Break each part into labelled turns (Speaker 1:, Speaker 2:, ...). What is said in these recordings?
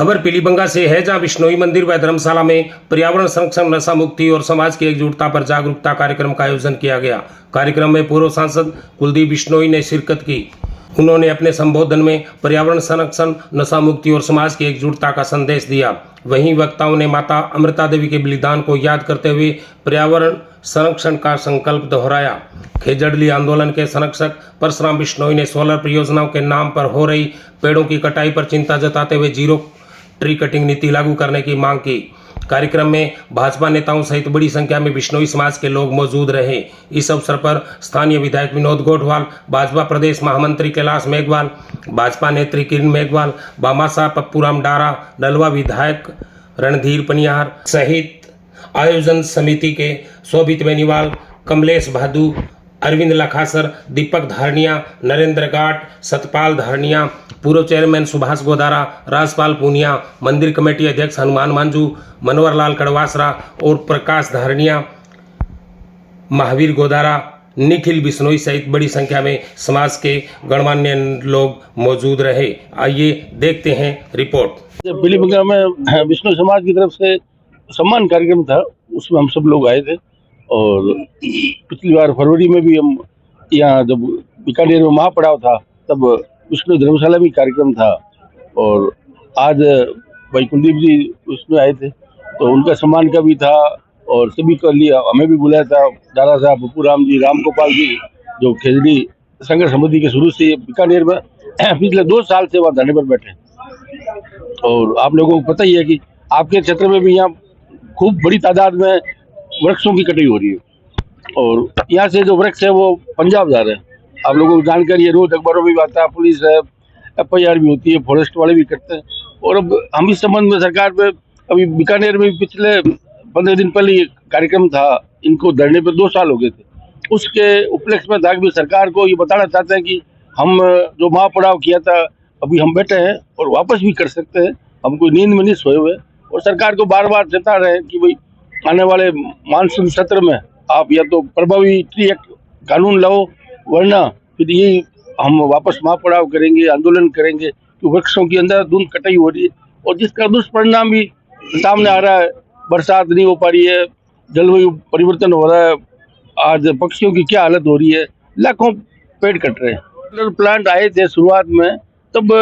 Speaker 1: खबर पीलीबंगा से है, जहां बिश्नोई मंदिर व धर्मशाला में पर्यावरण संरक्षण, नशा मुक्ति और समाज की एकजुटता पर जागरूकता कार्यक्रम का आयोजन किया गया। कार्यक्रम में पूर्व सांसद कुलदीप बिश्नोई ने शिरकत की। उन्होंने अपने संबोधन में पर्यावरण संरक्षण, नशा मुक्ति और समाज की एकजुटता का संदेश दिया। वहीं वक्ताओं ने माता अमृता देवी के बलिदान को याद करते हुए पर्यावरण संरक्षण का संकल्प दोहराया। खेजड़ली आंदोलन के संरक्षक परशुराम बिश्नोई ने सोलर परियोजनाओं के नाम पर हो रही पेड़ों की कटाई पर चिंता जताते हुए जीरो ट्री कटिंग नीति लागू करने की मांग की। कार्यक्रम में भाजपा नेताओं सहित बड़ी संख्या में बिश्नोई समाज के लोग मौजूद रहे। इस अवसर पर स्थानीय विधायक विनोद गोठवाल, भाजपा प्रदेश महामंत्री कैलाश मेघवाल, भाजपा नेत्री किरण मेघवाल, बामासा पप्पूराम डारा, नलवा विधायक रणधीर पनियार सहित आयोजन समिति के शोभित बेनीवाल, कमलेश भादू, अरविंद लखासर, दीपक धारनिया, नरेंद्र गाट, सतपाल धारनिया, पूर्व चेयरमैन सुभाष गोदारा, राजपाल पूनिया, मंदिर कमेटी अध्यक्ष हनुमान मांझू, मनोहर लाल कड़वासरा और प्रकाश धारनिया, महावीर गोदारा, निखिल बिश्नोई सहित बड़ी संख्या में समाज के गणमान्य लोग मौजूद रहे। आइए देखते हैं रिपोर्ट।
Speaker 2: पीलीबंगा में बिश्नोई समाज की तरफ से सम्मान कार्यक्रम था, उसमें हम सब लोग आए थे। और पिछली बार फरवरी में भी हम यहाँ जब बीकानेर में महापड़ाव था तब बिश्नोई धर्मशाला में कार्यक्रम था। और आज भाई कुलदीप जी उसमें आए थे तो उनका सम्मान का भी था और सभी को लिए हमें भी बुलाया था। दादा साहब, पप्पूराम जी, राम गोपाल जी जो खेजड़ी संघर्ष समिति के शुरू से बीकानेर में पिछले 2 साल से वहाँ धरने पर बैठे। और आप लोगों को पता ही है कि आपके क्षेत्र में भी यहाँ खूब बड़ी तादाद में वृक्षों की कटाई हो रही है और यहाँ से जो वृक्ष है वो पंजाब जा रहे हैं। आप लोगों को जानकारी है, रोज अखबारों में भी आता है, पुलिस है, FIR भी होती है, फॉरेस्ट वाले भी करते हैं। और अब हम इस संबंध में सरकार पे अभी बीकानेर में पिछले 15 दिन पहले ये कार्यक्रम था, इनको धरने पे 2 साल हो गए थे। उसके उपलक्ष्य में भी सरकार को ये बताना चाहते हैं कि हम जो महापड़ाव किया था अभी हम बैठे हैं और वापस भी कर सकते हैं, हम कोई नींद में नहीं सोए हुए। और सरकार को बार बार चेता रहे हैं कि भाई आने वाले मानसून सत्र में आप या तो प्रभावी ट्री एक्ट कानून लाओ, वरना फिर ये हम वापस महापड़ाव करेंगे, आंदोलन करेंगे कि वृक्षों की अंधाधुंध कटाई हो रही है और जिसका दुष्परिणाम भी सामने आ रहा है। बरसात नहीं हो पा रही है, जलवायु परिवर्तन हो रहा है, आज पक्षियों की क्या हालत हो रही है, लाखों पेड़ कट रहे हैं। प्लांट आए थे शुरुआत में तब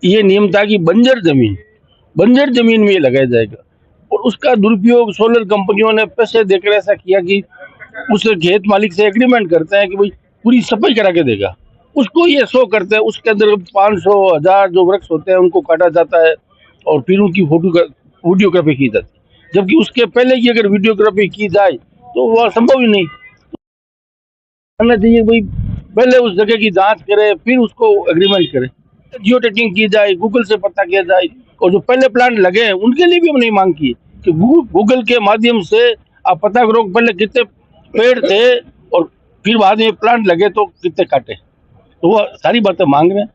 Speaker 2: ये नियम था कि बंजर जमीन में ये लगाया जाएगा और उसका दुरुपयोग सोलर कंपनियों ने पैसे देकर ऐसा किया कि उस खेत मालिक से एग्रीमेंट करते हैं कि भाई पूरी सफाई करा के देगा, उसको ये शो करते हैं। उसके अंदर 500, 1000 जो वृक्ष होते हैं उनको काटा जाता है और फिर उनकी वीडियोग्राफी की जाती है, जबकि उसके पहले की अगर वीडियोग्राफी की जाए तो वह संभव ही नहीं करना चाहिए। भाई पहले उस जगह की जांच करे फिर उसको एग्रीमेंट करे, जियो टैगिंग की जाए, गूगल से पता किया जाए। और जो पहले प्लांट लगे हैं उनके लिए भी हमने मांग की कि गूगल के माध्यम से आप पता करो पहले कितने पेड़ थे और फिर बाद में प्लांट लगे तो कितने काटे। तो वो सारी बातें मांग रहे हैं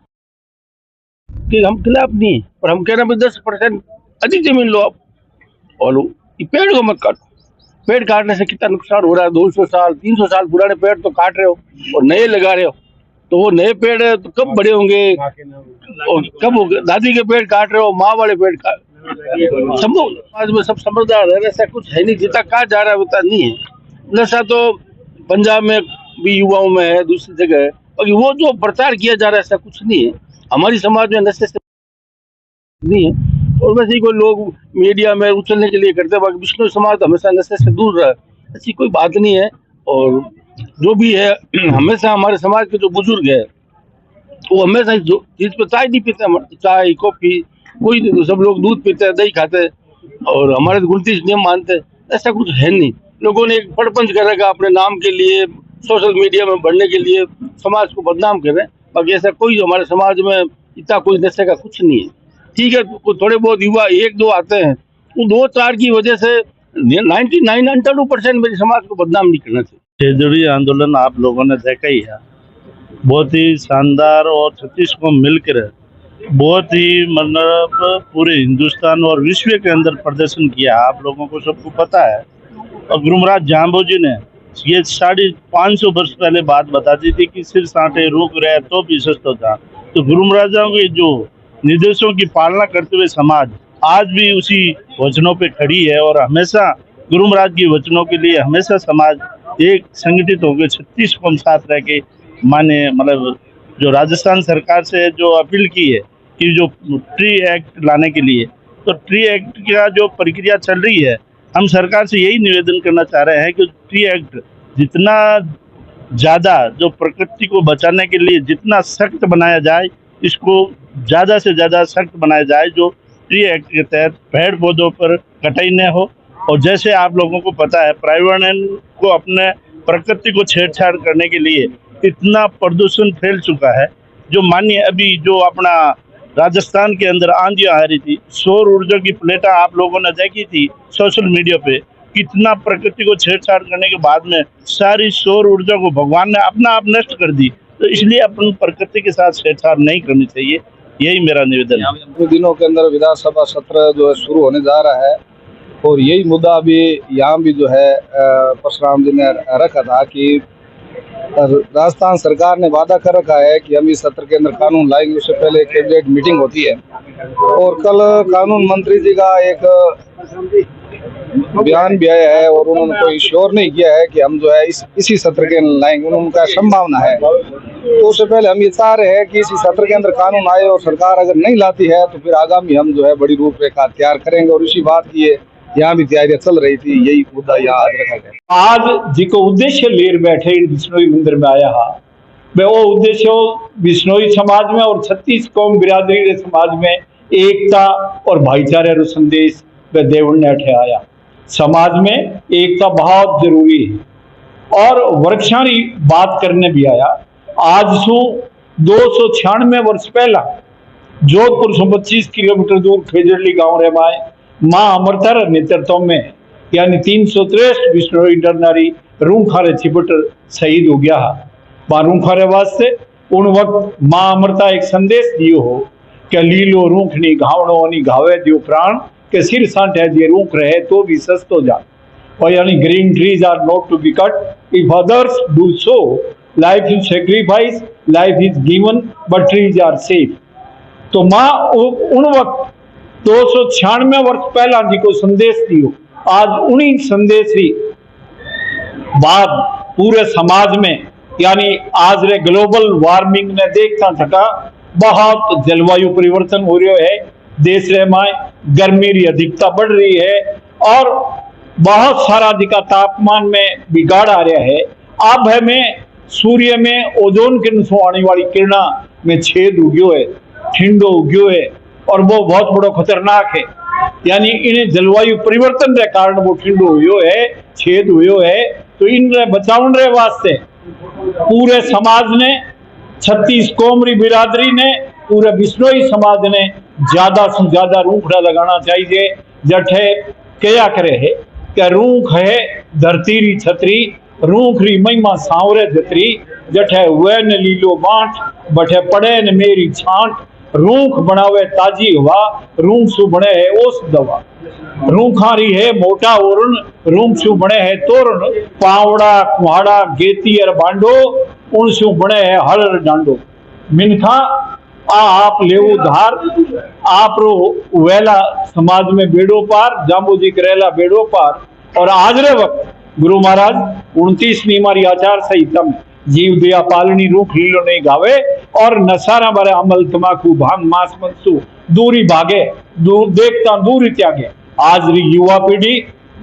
Speaker 2: कि हम खिलाफ नहीं, पर हम कह रहे हैं 10% अधिक जमीन लो आप और पेड़ को मत काटो। पेड़ काटने से कितना नुकसान हो रहा है, 200 साल 300 साल पुराने पेड़ तो काट रहे हो और नए लगा रहे हो। तो वो नए पेड़ तो कब बड़े होंगे और कब होंगे? दादी के पेड़ काट रहे हो, माँ वाले पेड़ काट संभव। आज में सब समझदार है, ऐसा कुछ है नहीं, जितना कहा जा रहा है उतना नहीं है। नशा तो पंजाब में भी युवाओं में है, दूसरी जगह है, और वो जो प्रचार किया जा रहा है ऐसा कुछ नहीं है। हमारी समाज में नशे से नहीं है और वैसे ही कोई लोग मीडिया में उछलने के लिए करते हैं। बाकी बिश्नोई समाज हमेशा नशे से दूर रहा है, ऐसी कोई बात नहीं है। और जो भी है हमेशा हमारे समाज के जो बुजुर्ग है वो हमेशा जो चीज पे चाय नहीं पीते, चाय कॉफी कोई नहीं, तो सब लोग दूध पीते हैं, दही खाते हैं और हमारे 29 नियम मानते हैं। ऐसा कुछ है नहीं, लोगों ने एक बड़पंच कर रखा अपने नाम के लिए, सोशल मीडिया में बढ़ने के लिए समाज को बदनाम कर रहे हैं। बाकी ऐसा कोई हमारे समाज में इतना कोई नशे का कुछ नहीं है। ठीक है, थोड़े बहुत युवा 1-2 आते हैं, उन 2-4 की वजह से 99% मेरे समाज को बदनाम नहीं करना चाहिए।
Speaker 3: खेजड़ी आंदोलन आप लोगों ने देखा ही है, बहुत ही शानदार और छत्तीस को मिलकर बहुत ही मतलब पूरे हिंदुस्तान और विश्व के अंदर प्रदर्शन किया। आप लोगों को सबको पता है। और गुरुमराज जाम्बो जी ने ये 550 वर्ष पहले बात बता दी थी कि सिर साँटे रुक रहे तो भी सस्त था। तो गुरुमराजाओं की जो निर्देशों की पालना करते हुए समाज आज भी उसी वचनों पे खड़ी है और हमेशा गुरु महाराज की वचनों के लिए हमेशा समाज एक संगठित होकर 36 कौम साथ रह के माने मतलब जो राजस्थान सरकार से जो अपील की है कि जो ट्री एक्ट लाने के लिए, तो ट्री एक्ट का जो प्रक्रिया चल रही है, हम सरकार से यही निवेदन करना चाह रहे हैं कि ट्री एक्ट जितना ज़्यादा जो प्रकृति को बचाने के लिए जितना सख्त बनाया जाए, इसको ज़्यादा से ज़्यादा सख्त बनाया जाए, जो ट्री एक्ट के तहत पेड़ पौधों पर कटाई न हो। और जैसे आप लोगों को पता है, पर्यावरण को अपने प्रकृति को छेड़छाड़ करने के लिए इतना प्रदूषण फैल चुका है, जो मानिए अभी जो अपना राजस्थान के अंदर आंधियां आ रही थी, सौर ऊर्जा की प्लेटा आप लोगों ने देखी थी सोशल मीडिया पे, कितना प्रकृति को छेड़छाड़ करने के बाद में सारी सौर ऊर्जा को भगवान ने अपना आप नष्ट कर दी। तो इसलिए अपन प्रकृति के साथ छेड़छाड़ नहीं करनी चाहिए, यही मेरा निवेदन है।
Speaker 2: कुछ दिनों के अंदर विधानसभा सत्र जो है शुरू होने जा रहा है और यही मुद्दा अभी यहाँ भी जो है परशुराम जी ने रखा था कि राजस्थान सरकार ने वादा कर रखा है कि हम इस सत्र के अंदर कानून लाएंगे। उससे पहले कैबिनेट मीटिंग होती है और कल कानून मंत्री जी का एक बयान भी आया है और उन्होंने कोई श्योर नहीं किया है कि हम जो है इसी सत्र के लाएंगे, उनका संभावना है। तो उससे पहले हम ये चाह रहे हैं कि इसी सत्र के अंदर कानून आए और सरकार अगर नहीं लाती है तो फिर आगामी हम जो है बड़ी रूपरेखा तैयार करेंगे और इसी बात की यहाँ भी तैयारियां चल रही थी, यही मुद्दा यहाँ आज रखा गया।
Speaker 4: आज जिको उद्देश्य लेर बैठे बिश्नोई मंदिर में आया हा, मैं वो उद्देश्य बिश्नोई समाज में और 36 कौम बिरादरी रे समाज में एकता और भाईचारे रो संदेश वे देवल ने अठे आया। समाज में एकता बहुत जरूरी है और वृक्षाणी बात करने भी आया। आज सु 296 वर्ष पहला जोधपुर से 25 किलोमीटर दूर खेजड़ली गांव रे माए माँ अमृता नेतृत्व में यानी 363 बिश्नोई डरनारी रूंखारे छिपटर शहीद हो गया। माँ रूंखारे वास्ते उन वक्त माँ अमृता एक संदेश दियो हो कि लीलो रूंखनी घावणो नी घावे दियो प्राण के सिर सांठे जे रूंख रहे तो भी सस्तो जा। और यानी green trees are not to be cut if others do so, life is sacrifice, life is given but trees are safe. तो माँ उन वक्त 296 वर्ष पहला जी को संदेश दियो, आज उन्हीं संदेश ही बाद पूरे समाज में यानी आज रे ग्लोबल वार्मिंग ने देखता थका बहुत जलवायु परिवर्तन हो रहा है, देश रे में गर्मी री अधिकता बढ़ रही है और बहुत सारा अधिका तापमान में बिगाड़ आ रहा है। अब हमें सूर्य में ओजोन किरण आने वाली किरणा में छेद उग्यो है, ठंडो उग्यो है और वो बहुत बड़ो खतरनाक है। यानी इन्हें जलवायु परिवर्तन के कारण वो ठंडो हुयो है, छेद हुयो है। तो इन बचावन रे वास्ते पूरे समाज ने 36 कौमरी बिरादरी ने पूरे बिश्नोई समाज ने ज्यादा से ज्यादा रूखड़ा लगाना चाहिए। जठे क्या करे है कि रूख है धरती री छतरी, रूख री महिमा सांवरे जतरी, जठे हुए न लीलो बांट बठे पड़े न मेरी छांट, रूख बनावे ताजी हवा, रूख सु बने है ओस दवा, रूखारी है मोटा ओरण, रूख सु बने है तोरण, पावड़ा कुहाड़ा गेती और बांडो, उन सु बने है हल डांडो। मिनखा आप लेवो धार, आप रो वेला समाज में बेड़ो पार, जाम्बू जी करेला बेड़ो पार। और आज रे वक्त गुरु महाराज 29वीं हमारी आचार संहिता में जीव दया पालनी रूख लीलो नहीं गावे और नशारा बारे अमल तमाकू भांग मांस मंसू दूरी भागे, देखता दूरी त्यागे। आज री युवा पीढ़ी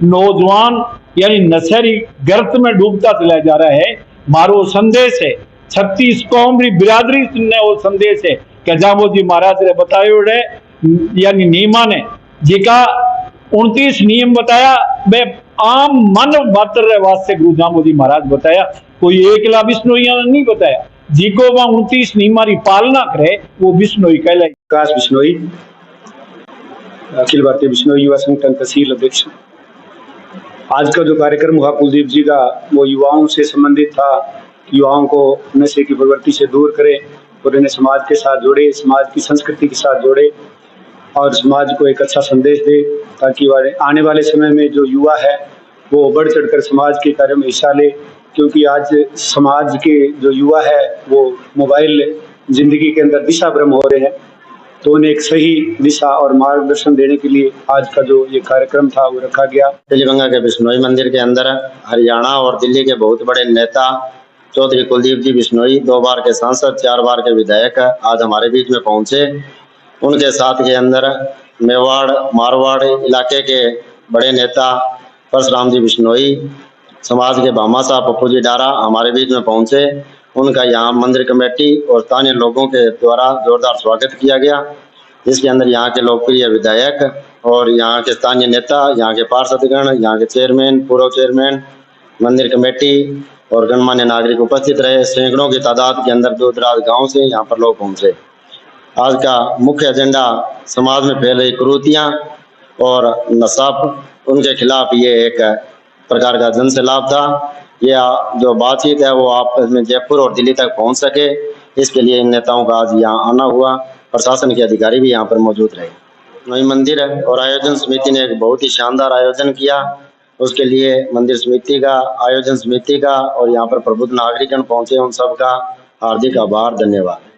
Speaker 4: नौजवान यानी नशेरी गर्त में डूबता चला जा रहा है। मारो संदेश है 36 कौम री बिरादरी ने वो संदेश है कि जामो जी महाराज ने बतायो रे यानी नीमा ने जिका 29 नियम बताया वे आम मानव मात्र रे वास्ते गुरु जामो जी महाराज बताया, कोई एकला बिश्नोइया ने नहीं बताया। जिको वह 29 नियम की पालना करे वो बिश्नोई कहलाई।
Speaker 5: विकास बिश्नोई, अखिल भारतीय बिश्नोई युवा संगठन तहसील अध्यक्ष। आज का जो कार्यक्रम हुआ कुलदीप जी का वो युवाओं से संबंधित था। युवाओं को नशे की प्रवृत्ति से दूर करें और इन्हें समाज के साथ जोड़े, समाज की संस्कृति के साथ जोड़े और समाज को एक अच्छा संदेश दे ताकि आने वाले समय में जो युवा है वो बढ़ चढ़कर समाज के कार्यों में हिस्सा ले। क्योंकि आज समाज के जो युवा है वो मोबाइल जिंदगी के अंदर दिशा भ्रम हो रहे हैं तो उन्हें एक सही दिशा और मार्गदर्शन देने के लिए आज का जो ये कार्यक्रम था वो रखा गया।
Speaker 6: तिलगंगा के बिश्नोई मंदिर के अंदर हरियाणा और दिल्ली के बहुत बड़े नेता चौधरी कुलदीप जी बिश्नोई, 2 बार के सांसद, 4 बार के विधायक आज हमारे बीच में पहुंचे। उनके साथ के अंदर मेवाड़ मारवाड़ इलाके के बड़े नेता परशुराम जी बिश्नोई, समाज के भामा साहब पप्पू जी डारा हमारे बीच में पहुंचे। उनका यहाँ मंदिर कमेटी और स्थानीय लोगों के द्वारा जोरदार स्वागत किया गया, जिसके अंदर यहाँ के लोकप्रिय विधायक और यहाँ के स्थानीय नेता, यहाँ के पार्षदगण, यहाँ के चेयरमैन, पूर्व चेयरमैन, मंदिर कमेटी और गणमान्य नागरिक उपस्थित रहे। सैकड़ों की तादाद के अंदर दूर दराज गाँव से यहाँ पर लोग पहुंचे। आज का मुख्य एजेंडा समाज में फैल रही कुरीतियाँ और नशा, उनके खिलाफ ये एक प्रकार का जन सैलाब था। यह जो बातचीत है वो आपस में जयपुर और दिल्ली तक पहुंच सके, इसके लिए इन नेताओं का आज यहाँ आना हुआ। प्रशासन के अधिकारी भी यहाँ पर मौजूद रहे। नई मंदिर और आयोजन समिति ने एक बहुत ही शानदार आयोजन किया। उसके लिए मंदिर समिति का, आयोजन समिति का और यहाँ पर प्रबुद्ध नागरिकगण पहुंचे, उन सबका हार्दिक आभार, धन्यवाद।